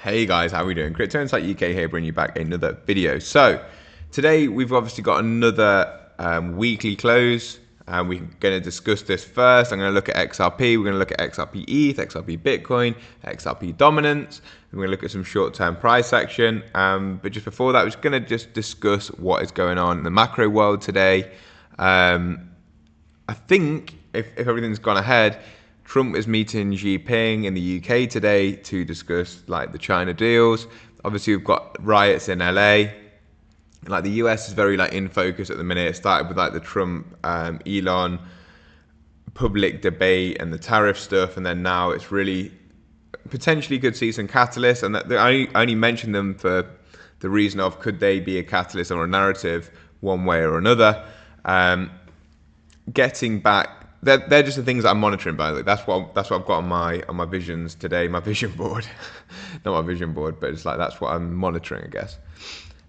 Hey guys, how are we doing? Crypto Insight UK here, bringing you back another video. So today we've obviously got another weekly close, and we're going to discuss this first. I'm going to look at XRP. We're going to look at XRP ETH, XRP Bitcoin, XRP dominance. We're going to look at some short-term price action. But just before that, we're just going to discuss what is going on in the macro world today. I think if everything's gone ahead, Trump is meeting Xi Jinping in the UK today to discuss like the China deals. Obviously, we've got riots in LA. Like the US is very like in focus at the minute. It started with like the Trump, Elon public debate and the tariff stuff, and then now it's really potentially could see some catalysts. And that I only mention them for the reason of could they be a catalyst or a narrative one way or another. Getting back. They're just the things that I'm monitoring, by the way. That's what I've got on my visions today, my vision board. Not my vision board, but it's like that's what I'm monitoring, I guess.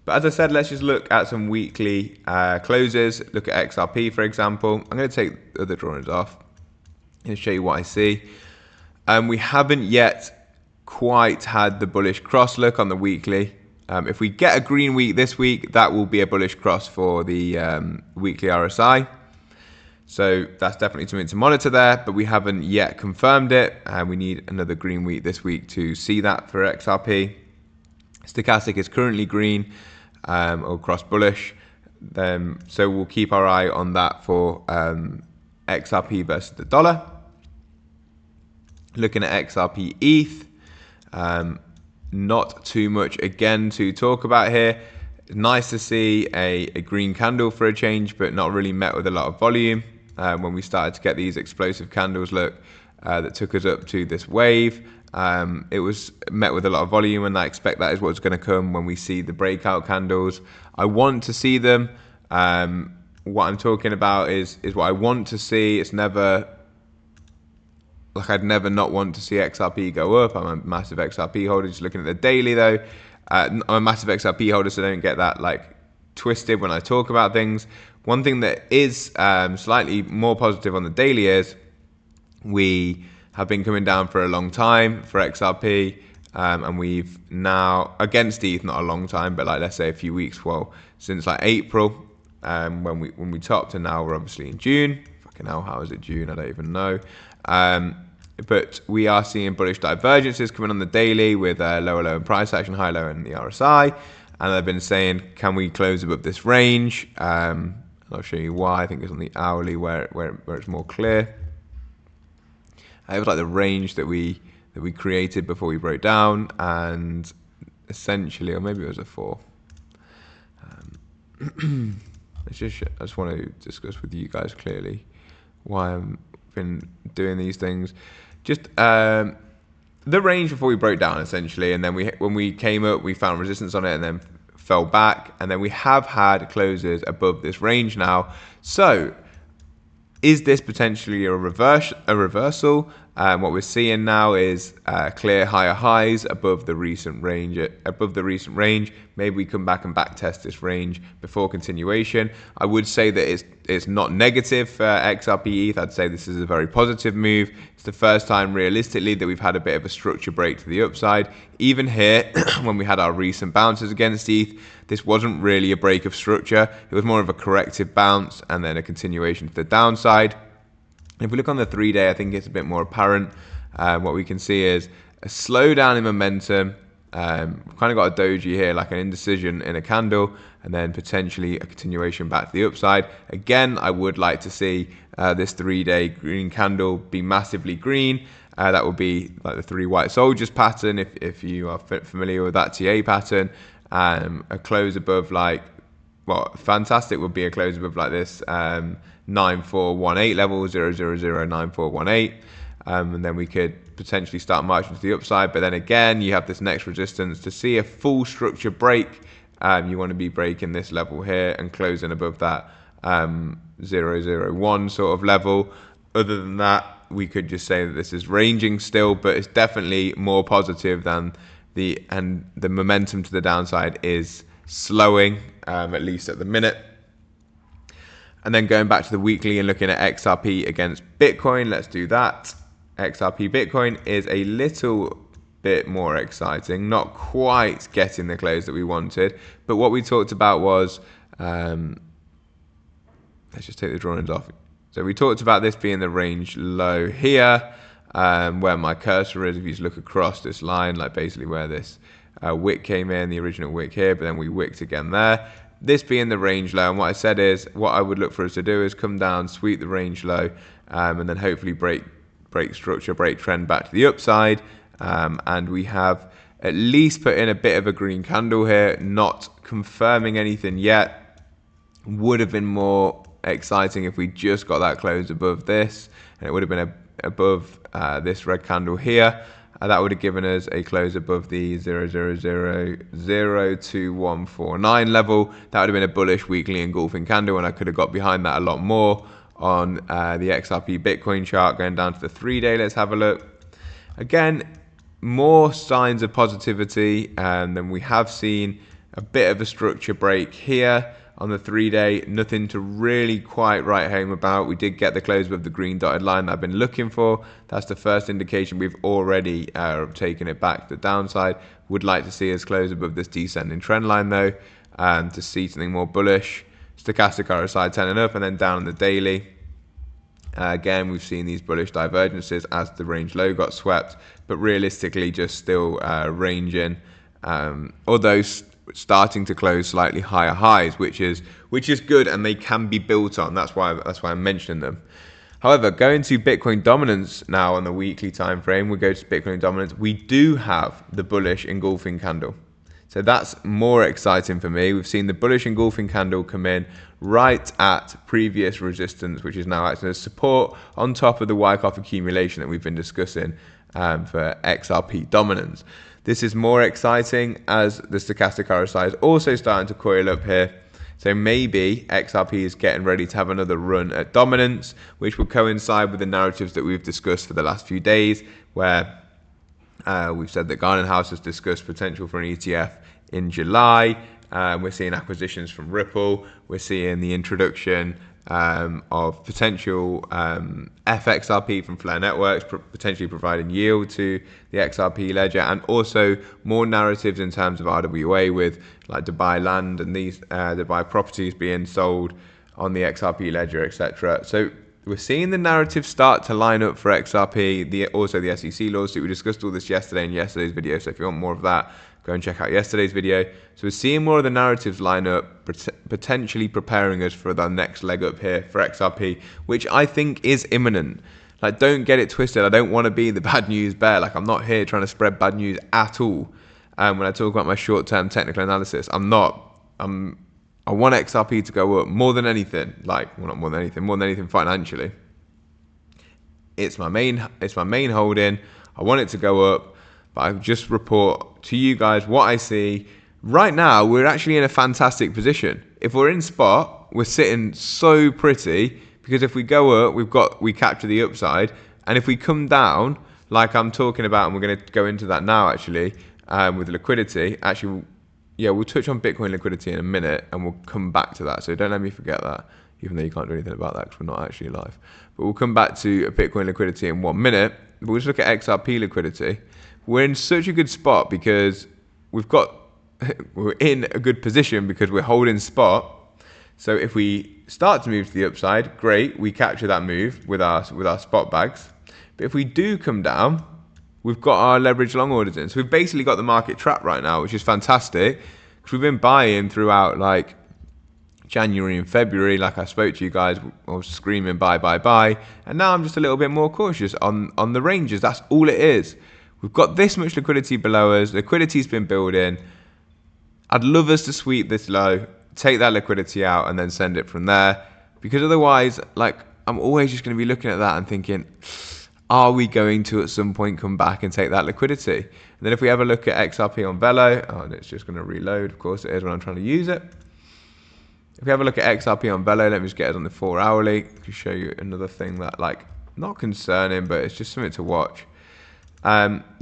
But as I said, let's just look at some weekly closes. Look at XRP, for example. I'm going to take the other drawings off and show you what I see. We haven't yet quite had the bullish cross look on the weekly. If we get a green week this week, that will be a bullish cross for the weekly RSI. So that's definitely something to monitor there, but we haven't yet confirmed it, and we need another green week this week to see that for XRP. Stochastic is currently green or cross bullish, so we'll keep our eye on that for XRP versus the dollar. Looking at XRP ETH, not too much again to talk about here. Nice to see a green candle for a change, but not really met with a lot of volume. When we started to get these explosive candles that took us up to this wave, it was met with a lot of volume, and I expect that is what's going to come when we see the breakout candles. I want to see them. What I'm talking about is what I want to see. It's never like I'd never not want to see XRP go up. I'm a massive XRP holder. Just looking at the daily though, I'm a massive XRP holder, so don't get that like twisted when I talk about things. One thing that is slightly more positive on the daily is we have been coming down for a long time for XRP, and we've now against ETH, not a long time, but like let's say a few weeks. Well, since like April, when we topped, and now we're obviously in June. Fucking hell, how is it June? I don't even know. But we are seeing bullish divergences coming on the daily with lower low in price action, high low in the RSI, and I've been saying, can we close above this range? I'll show you why. I think it's on the hourly where it's more clear. It was like the range that we created before we broke down, and essentially, or maybe it was a 4. I just want to discuss with you guys clearly why I've been doing these things. Just the range before we broke down, essentially, and then when we came up, we found resistance on it, and then fell back, and then we have had closes above this range now. So is this potentially a reversal? What we're seeing now is clear higher highs above the recent range. Maybe we come back and back test this range before continuation. I would say that it's not negative for XRP ETH. I'd say this is a very positive move. It's the first time realistically that we've had a bit of a structure break to the upside. Even here, when we had our recent bounces against ETH, this wasn't really a break of structure. It was more of a corrective bounce and then a continuation to the downside. If we look on the 3-day, I think it's a bit more apparent. What we can see is a slowdown in momentum. We've kind of got a doji here, like an indecision in a candle, and then potentially a continuation back to the upside. Again, I would like to see this 3-day green candle be massively green. That would be like the 3 white soldiers pattern, if you are familiar with that TA pattern. A close above like, well, fantastic would be a close above like this 9418 level, 0009418, and then we could potentially start marching to the upside. But then again, you have this next resistance. To see a full structure break, you want to be breaking this level here and closing above that 001 sort of level. Other than that, we could just say that this is ranging still, but it's definitely more positive than the momentum to the downside is slowing, at least at the minute. And then going back to the weekly and looking at XRP against Bitcoin, let's do that. XRP Bitcoin is a little bit more exciting. Not quite getting the close that we wanted, but what we talked about was, let's just take the drawings off. So we talked about this being the range low here, where my cursor is. If you just look across this line, like basically where this wick came in, the original wick here, but then we wicked again there. This being the range low, and what I said is, what I would look for us to do is come down, sweep the range low, and then hopefully break structure, break trend back to the upside. And we have at least put in a bit of a green candle here, not confirming anything yet. Would have been more exciting if we just got that close above this, and it would have been above this red candle here. That would have given us a close above the 0.00022149 level. That would have been a bullish weekly engulfing candle, and I could have got behind that a lot more on the XRP Bitcoin chart. Going down to the 3-day, let's have a look. Again, more signs of positivity, and then we have seen a bit of a structure break here on the 3-day. Nothing to really quite write home about. We did get the close with the green dotted line that I've been looking for. That's the first indication we've already taken it back to the downside. Would like to see us close above this descending trend line though, to see something more bullish. Stochastic RSI 10 and up, and then down on the daily. Again, we've seen these bullish divergences as the range low got swept, but realistically just still ranging, although starting to close slightly higher highs, which is good, and they can be built on. That's why I'm mentioning them. However, going to Bitcoin dominance now on the weekly time frame, we go to Bitcoin dominance. We do have the bullish engulfing candle. So that's more exciting for me. We've seen the bullish engulfing candle come in right at previous resistance, which is now acting as support on top of the Wyckoff accumulation that we've been discussing for XRP dominance. This is more exciting as the stochastic RSI is also starting to coil up here. So maybe XRP is getting ready to have another run at dominance, which will coincide with the narratives that we've discussed for the last few days, where we've said that Garden House has discussed potential for an ETF in July. We're seeing acquisitions from Ripple. We're seeing the introduction of potential FXRP from Flare Networks, potentially providing yield to the XRP ledger, and also more narratives in terms of RWA with like Dubai land and these Dubai properties being sold on the XRP ledger, etc. So we're seeing the narrative start to line up for XRP, also the SEC lawsuit. We discussed all this yesterday in yesterday's video, so if you want more of that, go and check out yesterday's video. So we're seeing more of the narratives line up, potentially preparing us for the next leg up here for XRP, which I think is imminent. Like, don't get it twisted. I don't want to be the bad news bear. Like, I'm not here trying to spread bad news at all. When I talk about my short-term technical analysis, I'm not. I want XRP to go up more than anything. Like, well, not more than anything financially. It's my main holding. I want it to go up, but I just report to you guys what I see. Right now, we're actually in a fantastic position. If we're in spot, we're sitting so pretty, because if we go up, we capture the upside, and if we come down, like I'm talking about, and we're going to go into that now actually, with liquidity. Actually, yeah, we'll touch on Bitcoin liquidity in a minute, and we'll come back to that. So don't let me forget that, even though you can't do anything about that because we're not actually live. But we'll come back to Bitcoin liquidity in 1 minute. But we'll just look at XRP liquidity. We're in such a good spot because we're in a good position because we're holding spot. So if we start to move to the upside, great, we capture that move with our spot bags. But if we do come down, we've got our leverage long orders in. So we've basically got the market trapped right now, which is fantastic, because we've been buying throughout like January and February. Like I spoke to you guys, I was screaming buy, and now I'm just a little bit more cautious on the ranges. That's all it is. We've got this much liquidity below us. Liquidity's been building. I'd love us to sweep this low, take that liquidity out, and then send it from there, because otherwise, like, I'm always just going to be looking at that and thinking, are we going to at some point come back and take that liquidity? And then if we have a look at XRP on Velo, and it's just going to reload, of course it is when I'm trying to use it. If we have a look at XRP on Velo, let me just get it on the 4 hourly to show you another thing that, like, not concerning, but it's just something to watch.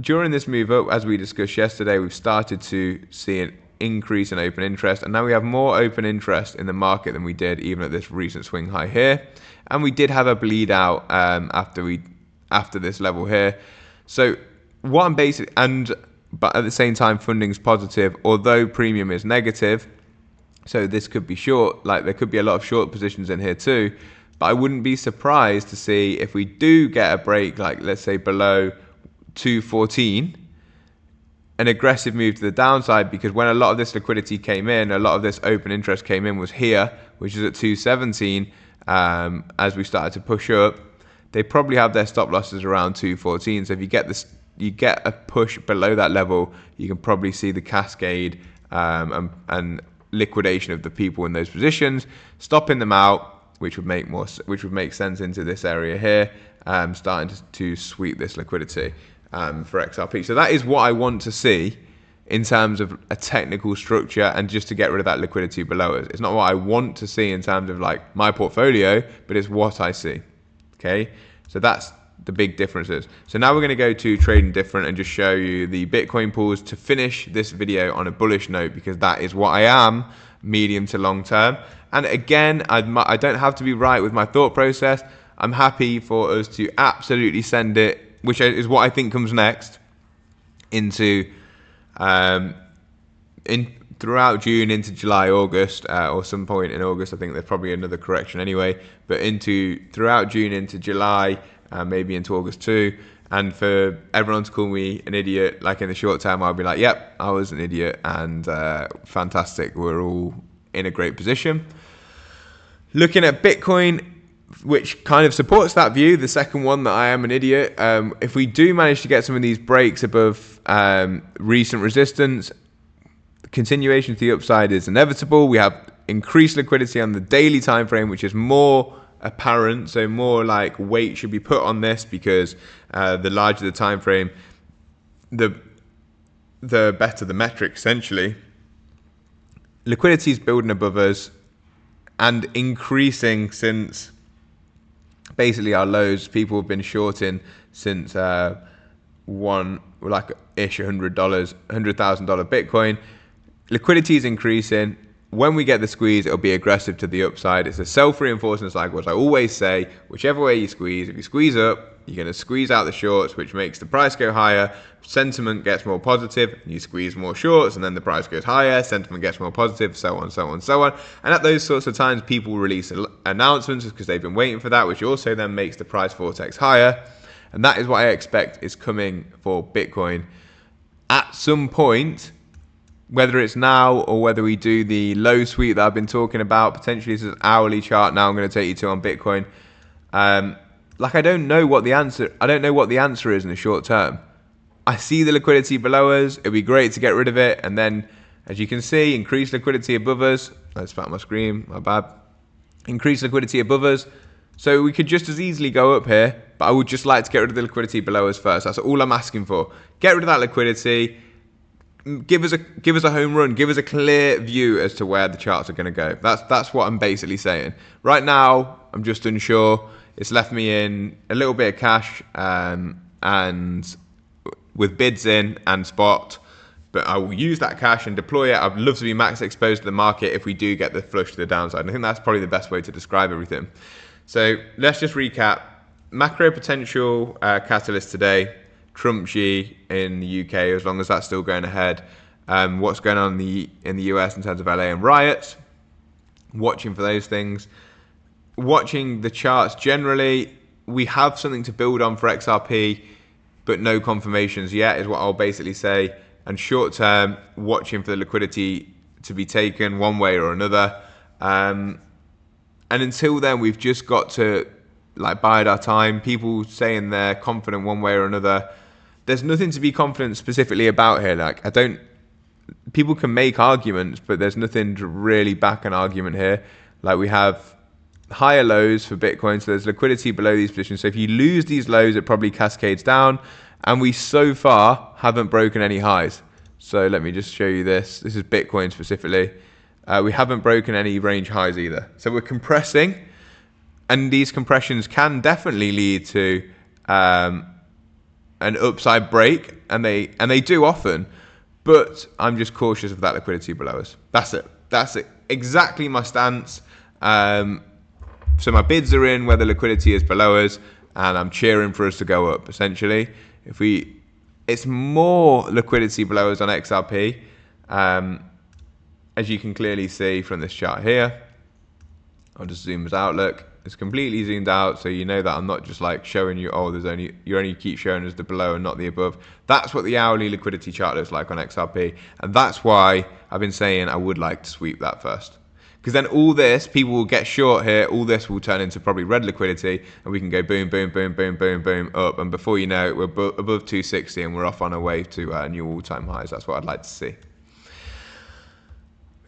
During this move up, as we discussed yesterday, we've started to see an increase in open interest, and now we have more open interest in the market than we did even at this recent swing high here. And we did have a bleed out after this level here. So what I'm basically, but at the same time, funding's positive, although premium is negative. So this could be short, like there could be a lot of short positions in here too. But I wouldn't be surprised to see if we do get a break, like let's say below 214, an aggressive move to the downside, because when a lot of this liquidity came in, a lot of this open interest came in was here, which is at 217. As we started to push up, they probably have their stop losses around 214. So if you get this, you get a push below that level, you can probably see the cascade and liquidation of the people in those positions, stopping them out, which would make sense into this area here, starting to sweep this liquidity for XRP. So that is what I want to see in terms of a technical structure, and just to get rid of that liquidity below us. It's not what I want to see in terms of like my portfolio, but it's what I see. Okay, so that's the big differences. So now we're going to go to trading different and just show you the Bitcoin pools to finish this video on a bullish note, because that is what I am, medium to long term. And again, I don't have to be right with my thought process. I'm happy for us to absolutely send it, which is what I think comes next, into throughout June into July, August, or some point in August. I think there's probably another correction anyway, but throughout June into July, maybe into August too. And for everyone to call me an idiot, like in the short term, I'll be like, yep, I was an idiot, and fantastic. We're all in a great position. Looking at Bitcoin, which kind of supports that view, the second one, that I am an idiot. If we do manage to get some of these breaks above recent resistance, continuation to the upside is inevitable. We have increased liquidity on the daily time frame, which is more apparent, so more like weight should be put on this, because the larger the time frame, the better the metric. Essentially, liquidity is building above us and increasing since basically our lows. People have been shorting since $1,000 Bitcoin. Liquidity is increasing. When we get the squeeze, it'll be aggressive to the upside. It's a self-reinforcing cycle, as I always say. Whichever way you squeeze, if you squeeze up, you're going to squeeze out the shorts, which makes the price go higher. Sentiment gets more positive, you squeeze more shorts, and then the price goes higher. Sentiment gets more positive, so on, so on, so on. And at those sorts of times, people release announcements because they've been waiting for that, which also then makes the price vortex higher. And that is what I expect is coming for Bitcoin at some point. Whether it's now or whether we do the low sweep that I've been talking about, potentially this is an hourly chart now I'm going to take you to on Bitcoin. I don't know what the answer is in the short term. I see the liquidity below us. It'd be great to get rid of it. And then, as you can see, increased liquidity above us. Let's spat my screen, my bad. Increased liquidity above us. So we could just as easily go up here, but I would just like to get rid of the liquidity below us first. That's all I'm asking for. Get rid of that liquidity. Give us a home run. Give us a clear view as to where the charts are going to go. That's what I'm basically saying. Right now, I'm just unsure. It's left me in a little bit of cash and with bids in and spot. But I will use that cash and deploy it. I'd love to be max exposed to the market if we do get the flush to the downside. And I think that's probably the best way to describe everything. So let's just recap. Macro potential catalyst today. Trump Xi in the UK, as long as that's still going ahead. What's going on in the US in terms of LA and riots. Watching for those things. Watching the charts generally. We have something to build on for XRP, but no confirmations yet is what I'll basically say. And short term, watching for the liquidity to be taken one way or another. And until then, we've just got to bide our time. People saying they're confident one way or another. There's nothing to be confident specifically about here. People can make arguments, but there's nothing to really back an argument here. We have higher lows for Bitcoin, so there's liquidity below these positions. So if you lose these lows, it probably cascades down. And we so far haven't broken any highs. So let me just show you this. This is Bitcoin specifically. We haven't broken any range highs either. So we're compressing, and these compressions can definitely lead to an upside break, and they do often, but I'm just cautious of that liquidity below us. That's it. Exactly my stance. So my bids are in where the liquidity is below us, and I'm cheering for us to go up. Essentially, if we it's more liquidity below us on XRP, as you can clearly see from this chart here. I'll just zoom this out. Look, it's completely zoomed out, so you know that I'm not just like showing you, oh, you only keep showing us the below and not the above. That's what the hourly liquidity chart looks like on XRP, and that's why I've been saying I would like to sweep that first. Because then all this, people will get short here, all this will turn into probably red liquidity, and we can go boom, boom, boom, boom, boom, boom, up, and before you know it, we're above 260 and we're off on our way to new all-time highs. That's what I'd like to see.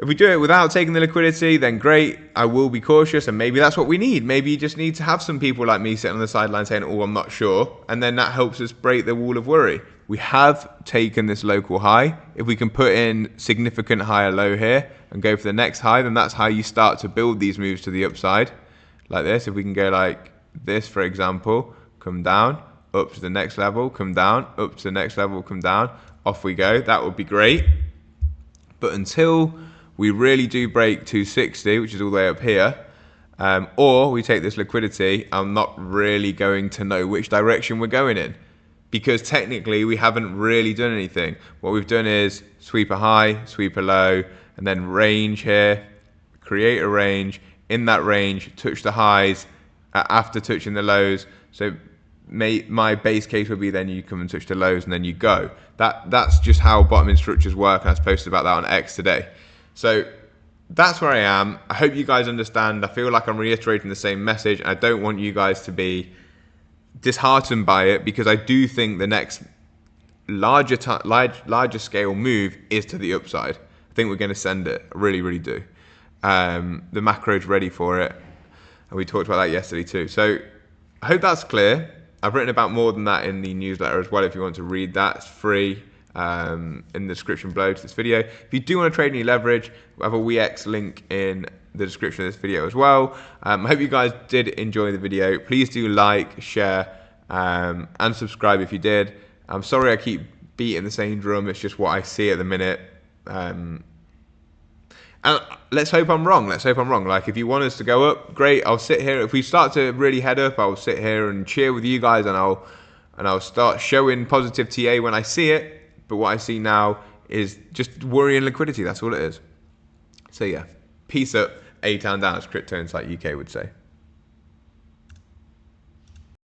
If we do it without taking the liquidity, then great. I will be cautious, and maybe that's what we need. Maybe you just need to have some people like me sitting on the sideline saying, oh, I'm not sure, and then that helps us break the wall of worry. We have taken this local high. If we can put in significant higher low here and go for the next high, then that's how you start to build these moves to the upside, like this. If we can go like this, for example, come down, up to the next level, come down, up to the next level, come down, off we go. That would be great. But until we really do break 260, which is all the way up here, or we take this liquidity, I'm not really going to know which direction we're going in, because technically we haven't really done anything. What we've done is sweep a high, sweep a low, and then range here, create a range. In that range, touch the highs after touching the lows. So my base case would be then you come and touch the lows and then you go. That's just how bottoming structures work, and I posted about that on X today. So that's where I am. I hope you guys understand. I feel like I'm reiterating the same message. I don't want you guys to be disheartened by it, because I do think the next larger scale move is to the upside. I think we're going to send it. I really, really do. The macro's ready for it, and we talked about that yesterday too. So I hope that's clear. I've written about more than that in the newsletter as well. If you want to read that, it's free. In the description below to this video. If you do want to trade any leverage, we have a WeX link in the description of this video as well. I hope you guys did enjoy the video. Please do like, share, and subscribe if you did. I'm sorry I keep beating the same drum. It's just what I see at the minute. And let's hope I'm wrong. Let's hope I'm wrong. Like, if you want us to go up, great. I'll sit here. If we start to really head up, I'll sit here and cheer with you guys, and I'll start showing positive TA when I see it. But what I see now is just worrying liquidity. That's all it is. So yeah, peace up, A-Town down, as Crypto Insight UK would say.